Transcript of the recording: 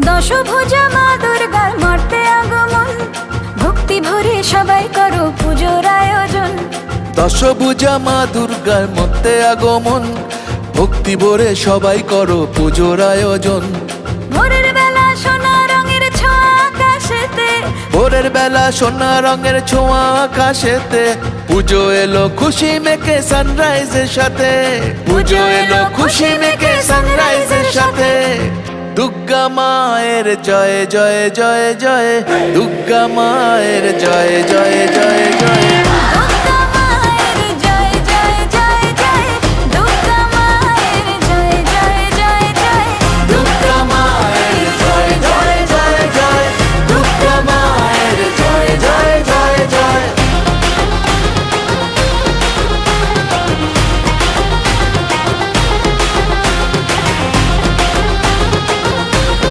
দশভুজা মা দুর্গার মর্তে আগমন, ভক্তি ভরে সবাই করো পুজোর আয়োজন। দশভুজা মা দুর্গার মর্তে আগমন, ভক্তি ভরে সবাই করো পুজোর আয়োজন। ভোরের বেলা সোনা রঙের ছোঁয়া আকাশেতে, ভোরের বেলা সোনা রঙের ছোঁয়া আকাশেতে, পুজো এলো খুশি মেখে সানরাইজের সাথে। পুজো এলো খুশি মেখে সানরাইজের সাথে। দুর্গা মায়ের জয় জয় জয় জয়, দুর্গা মায়ের জয় জয় জয় জয়।